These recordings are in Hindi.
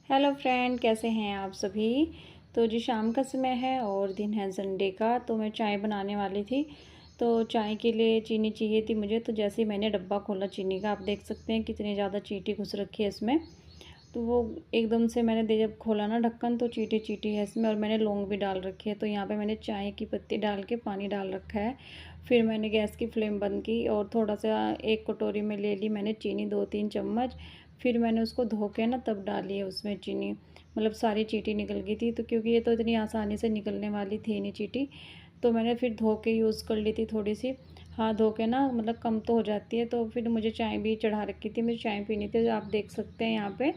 हेलो फ्रेंड, कैसे हैं आप सभी। तो जी शाम का समय है और दिन है संडे का। तो मैं चाय बनाने वाली थी। तो चाय के लिए चीनी चाहिए थी मुझे। तो जैसे ही मैंने डब्बा खोला चीनी का, आप देख सकते हैं कितनी ज़्यादा चींटी घुस रखी है इसमें। तो वो एकदम से मैंने जब खोला ना ढक्कन, तो चींटी चींटी है इसमें। और मैंने लौंग भी डाल रखी है। तो यहाँ पे मैंने चाय की पत्ती डाल के पानी डाल रखा है। फिर मैंने गैस की फ्लेम बंद की और थोड़ा सा एक कटोरी में ले ली मैंने चीनी, 2-3 चम्मच। फिर मैंने उसको धो के ना तब डाली है उसमें चीनी। मतलब सारी चींटी निकल गई थी। तो क्योंकि ये तो इतनी आसानी से निकलने वाली थी नहीं चींटी, तो मैंने फिर धो के यूज़ कर ली थी थोड़ी सी। हाँ, धो के ना मतलब कम तो हो जाती है। तो फिर मुझे चाय भी चढ़ा रखी थी, मुझे चाय पीनी थी। तो आप देख सकते हैं यहाँ पे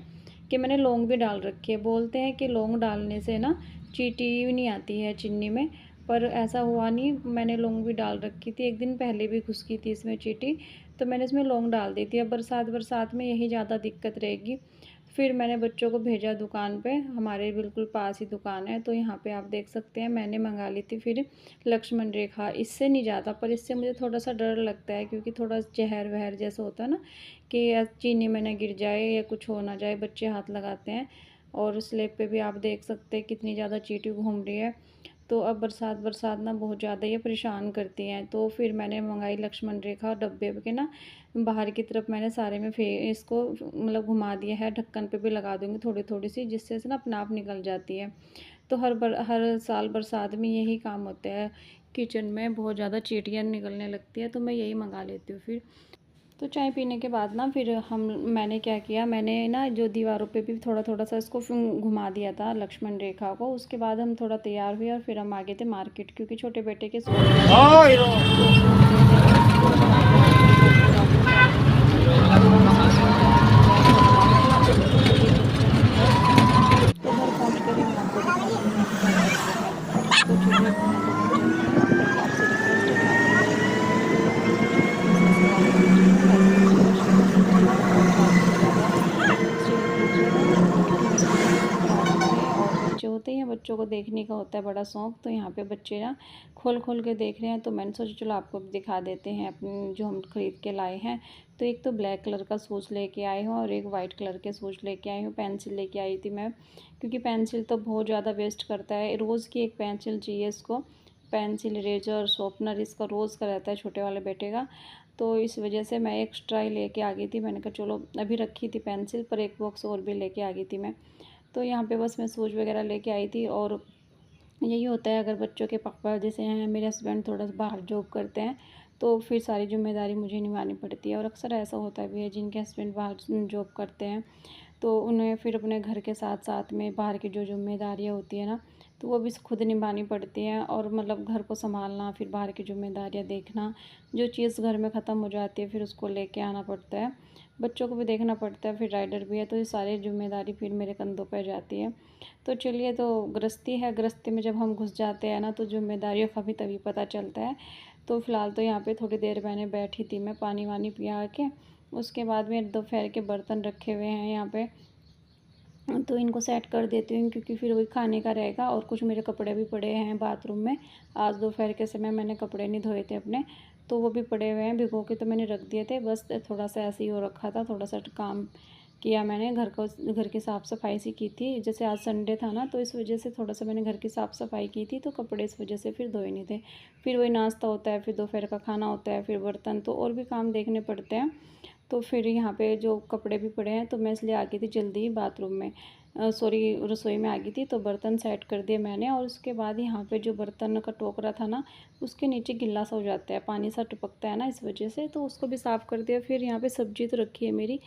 कि मैंने लौंग भी डाल रखी है। बोलते हैं कि लौंग डालने से ना चींटी नहीं आती है चीनी में, पर ऐसा हुआ नहीं। मैंने लौंग भी डाल रखी थी, एक दिन पहले भी घुस गई थी इसमें चींटी। तो मैंने इसमें लौंग डाल दी थी। अब बरसात बरसात में यही ज़्यादा दिक्कत रहेगी। फिर मैंने बच्चों को भेजा दुकान पे, हमारे बिल्कुल पास ही दुकान है। तो यहाँ पे आप देख सकते हैं मैंने मंगा ली थी फिर लक्ष्मण रेखा। इससे नहीं जाता, पर इससे मुझे थोड़ा सा डर लगता है, क्योंकि थोड़ा जहर वहर जैसा होता है ना, कि चीनी में ना गिर जाए या कुछ हो ना जाए, बच्चे हाथ लगाते हैं। और स्लेब पे भी आप देख सकते हैं कितनी ज़्यादा चींटी घूम रही है। तो अब बरसात बरसात ना बहुत ज़्यादा ये परेशान करती हैं। तो फिर मैंने मंगाई लक्ष्मण रेखा डब्बे के ना बाहर की तरफ। मैंने सारे में इसको मतलब घुमा दिया है, ढक्कन पे भी लगा दूँगी थोड़ी थोड़ी सी, जिससे से ना अपने आप निकल जाती है। तो हर साल बरसात में यही काम होता है, किचन में बहुत ज़्यादा चींटियाँ निकलने लगती है। तो मैं यही मंगा लेती हूँ फिर। तो चाय पीने के बाद ना फिर मैंने क्या किया, मैंने ना जो दीवारों पे भी थोड़ा थोड़ा सा इसको घुमा दिया था लक्ष्मण रेखा को। उसके बाद हम थोड़ा तैयार हुए और फिर हम आ गए थे मार्केट, क्योंकि छोटे बेटे के स्कूल खुल गए थे। तो फिर हम गए थे उसको मार्केट लेके, घर को राशन पानी लेके। तो हम साथ में प्लान किया है घर जाने का। तो चलिए चलते हैं घर। तो घर पहुँच कर ही मैं आपको दिखाती हूँ मैंने क्या क्या लिया है। तो चलिए पहले घर चलते हैं। बट आपसे रिक्वेस्ट है, ज़्यादा वीडियो लंबी मत कीजिएगा, लाइक और चैनल को सब्सक्राइब कर लीजिएगा, ताकि मुझे इंस्पिरेशन मिलती रहे और ज़्यादा से ज़्यादा शेयर कीजिएगा। तो चलिए हम घर आ चुके हैं और बच्चे होते हैं, बच्चों को देखने का होता है बड़ा शौक़। तो यहाँ पे बच्चे ना खोल खोल के देख रहे हैं। तो मैंने सोचा चलो आपको भी दिखा देते हैं अपने जो हम ख़रीद के लाए हैं। तो एक तो ब्लैक कलर का शूज़ लेके आई हूँ और एक वाइट कलर के शूज़ लेके आई हूँ। पेंसिल लेके आई थी मैं, क्योंकि पेंसिल तो बहुत ज़्यादा वेस्ट करता है। रोज़ की एक पेंसिल चाहिए इसको, पेंसिल, इरेजर, शॉर्पनर इसका रोज़ का रहता है छोटे वाले बेटे का। तो इस वजह से मैं एक्स्ट्रा ही लेके आ गई थी। मैंने कहा चलो, अभी रखी थी पेंसिल, पर एक बॉक्स और भी लेके आ गई थी मैं। तो यहाँ पे बस मैं शूज़ वगैरह लेके आई थी। और यही होता है, अगर बच्चों के पापा जैसे हैं मेरे हस्बैंड थोड़ा सा बाहर जॉब करते हैं, तो फिर सारी जिम्मेदारी मुझे निभानी पड़ती है। और अक्सर ऐसा होता भी है जिनके हस्बैंड बाहर जॉब करते हैं, तो उन्हें फिर अपने घर के साथ साथ में बाहर की जो जिम्मेदारियाँ होती है ना, तो वो भी खुद निभानी पड़ती हैं। और मतलब घर को संभालना, फिर बाहर की जिम्मेदारियाँ देखना, जो चीज़ घर में ख़त्म हो जाती है फिर उसको लेके आना पड़ता है, बच्चों को भी देखना पड़ता है, फिर राइडर भी है। तो ये सारी जिम्मेदारी फिर मेरे कंधों पर जाती है। तो चलिए, तो गृहस्थी है, गृहस्थी में जब हम घुस जाते हैं ना, तो जिम्मेदारियों का भी तभी पता चलता है। तो फ़िलहाल तो यहाँ पे थोड़ी देर मैंने बैठी थी, मैं पानी वानी पिया के। उसके बाद में दोपहर के बर्तन रखे हुए हैं यहाँ पे, तो इनको सेट कर देती हूँ, क्योंकि फिर वही खाने का रहेगा। और कुछ मेरे कपड़े भी पड़े हैं बाथरूम में। आज दोपहर के समय मैंने कपड़े नहीं धोए थे अपने, तो वो भी पड़े हुए हैं भिगो के, तो मैंने रख दिए थे। बस थोड़ा सा ऐसे ही हो रखा था, थोड़ा सा काम किया मैंने घर की साफ़ सफाई सी की थी। जैसे आज संडे था ना, तो इस वजह से थोड़ा सा मैंने घर की साफ़ सफाई की थी, तो कपड़े इस वजह से फिर धोए नहीं थे। फिर वही नाश्ता होता है, फिर दोपहर का खाना होता है, फिर बर्तन, तो और भी काम देखने पड़ते हैं। तो फिर यहाँ पे जो कपड़े भी पड़े हैं, तो मैं इसलिए आ गई थी जल्दी ही बाथरूम में, सॉरी रसोई में आ गई थी। तो बर्तन सेट कर दिए मैंने। और उसके बाद यहाँ पे जो बर्तन का टोकरा था ना, उसके नीचे गिल्ला सा हो जाता है, पानी सा टपकता है ना, इस वजह से। तो उसको भी साफ़ कर दिया। फिर यहाँ पे सब्ज़ी तो रखी है मेरी।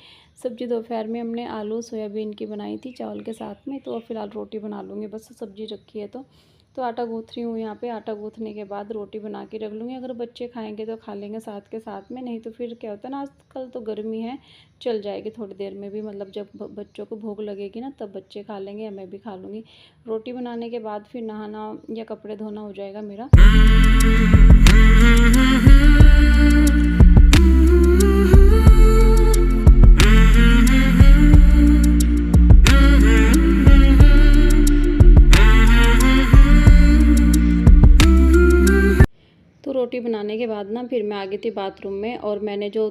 सब्ज़ी दोपहर में हमने आलू सोयाबीन की बनाई थी चावल के साथ में। तो अब फ़िलहाल रोटी बना लूँगी, बस सब्ज़ी रखी है। तो आटा गूँथ रही हूँ यहाँ पे। आटा गूँथने के बाद रोटी बना के रख लूँगी। अगर बच्चे खाएंगे तो खा लेंगे साथ के साथ में, नहीं तो फिर क्या होता है ना, आजकल तो गर्मी है, चल जाएगी थोड़ी देर में भी। मतलब जब बच्चों को भूख लगेगी ना, तब बच्चे खा लेंगे या मैं भी खा लूँगी। रोटी बनाने के बाद फिर नहाना या कपड़े धोना हो जाएगा मेरा। तो रोटी बनाने के बाद ना फिर मैं आ गई थी बाथरूम में। और मैंने जो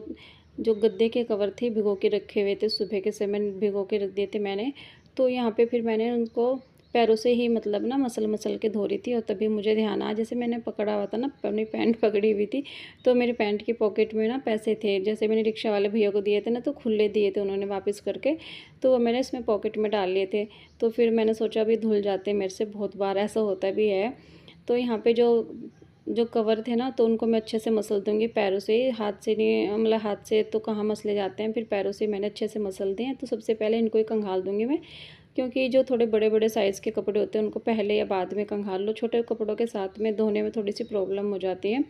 जो गद्दे के कवर थे भिगो के रखे हुए थे, सुबह के समय भिगो के रख दिए थे मैंने। तो यहाँ पे फिर मैंने उनको पैरों से ही मतलब ना मसल के धो रही थी, और तभी मुझे ध्यान आया, जैसे मैंने पकड़ा हुआ था ना, अपनी पैंट पकड़ी हुई थी, तो मेरी पैंट की पॉकेट में ना पैसे थे, जैसे मैंने रिक्शा वाले भैया को दिए थे ना, तो खुले दिए थे उन्होंने वापस करके, तो वो मैंने इसमें पॉकेट में डाल लिए थे। तो फिर मैंने सोचा अभी धुल जाते मेरे से, बहुत बार ऐसा होता भी है। तो यहाँ पे जो जो कवर थे ना, तो उनको मैं अच्छे से मसल दूँगी पैरों से, हाथ से नहीं, मतलब हाथ से तो कहाँ मसले जाते हैं, फिर पैरों से मैंने अच्छे से मसल दिए हैं। तो सबसे पहले इनको ही कंघाल दूँगी मैं, क्योंकि जो थोड़े बड़े-बड़े साइज़ के कपड़े होते हैं उनको पहले या बाद में कंघाल लो, छोटे कपड़ों के साथ में धोने में थोड़ी-सी प्रॉब्लम हो जाती है।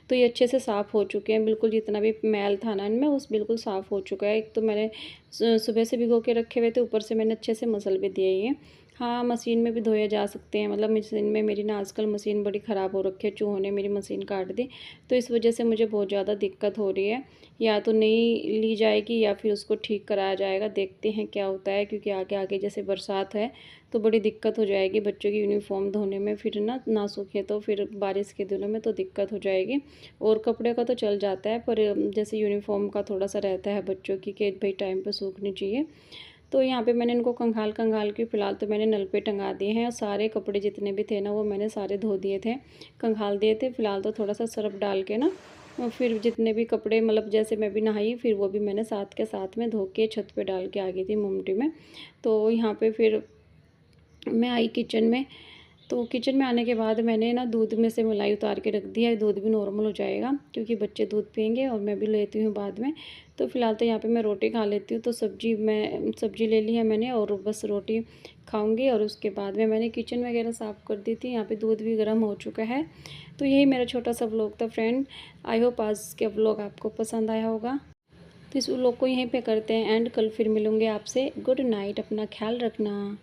तो ये अच्छे से साफ़ हो चुके हैं, बिल्कुल जितना भी मैल था ना इनमें, उस बिल्कुल साफ़ हो चुका है। एक तो मैंने सुबह से भिगो के रखे हुए थे, ऊपर से मैंने अच्छे से मसल भी दिए ये। हाँ, मशीन में भी धोए जा सकते हैं, मतलब मशीन में मेरी ना आजकल मशीन बड़ी ख़राब हो रखी है, चूहों ने मेरी मशीन काट दी, तो इस वजह से मुझे बहुत ज़्यादा दिक्कत हो रही है। या तो नई ली जाएगी या फिर उसको ठीक कराया जाएगा, देखते हैं क्या होता है, क्योंकि आगे आगे जैसे बरसात है तो बड़ी दिक्कत हो जाएगी बच्चों की यूनिफ़ॉर्म धोने में, फिर ना सूखे तो फिर बारिश के दिनों में तो दिक्कत हो जाएगी। और कपड़े का तो चल जाता है, पर जैसे यूनिफ़ॉर्म का थोड़ा-सा रहता है बच्चों की कि भई टाइम पे सूखनी चाहिए। तो यहाँ पे मैंने इनको कंघाल के फ़िलहाल तो मैंने नल पे टंगा दिए हैं, और सारे कपड़े जितने भी थे ना वो मैंने सारे धो दिए थे, कंघाल दिए थे। फ़िलहाल तो थोड़ा-सा सर्फ़ डाल के ना, और फिर जितने भी कपड़े, मतलब जैसे मैं भी नहाई, फिर वो भी मैंने साथ के साथ में धो के छत पे डाल के आ गई थी मोमटी में। तो यहाँ पे फिर मैं आई किचन में, तो किचन में आने के बाद मैंने ना दूध में से मलाई उतार के रख दिया है, दूध भी नॉर्मल हो जाएगा, क्योंकि बच्चे दूध पियेंगे और मैं भी लेती हूँ बाद में। तो फ़िलहाल तो यहाँ पे मैं रोटी खा लेती हूँ, तो सब्ज़ी ले ली है मैंने, और बस रोटी खाऊंगी, और उसके बाद में मैंने किचन वगैरह साफ़ कर दी थी। यहाँ पे दूध भी गर्म हो चुका है। तो यही मेरा छोटा सा व्लॉग था फ्रेंड। आई होप आज के व्लॉग आपको पसंद आया होगा। तो इस व्लॉग को यहीं पे करते हैं एंड, कल फिर मिलूँगी आपसे। गुड नाइट, अपना ख्याल रखना।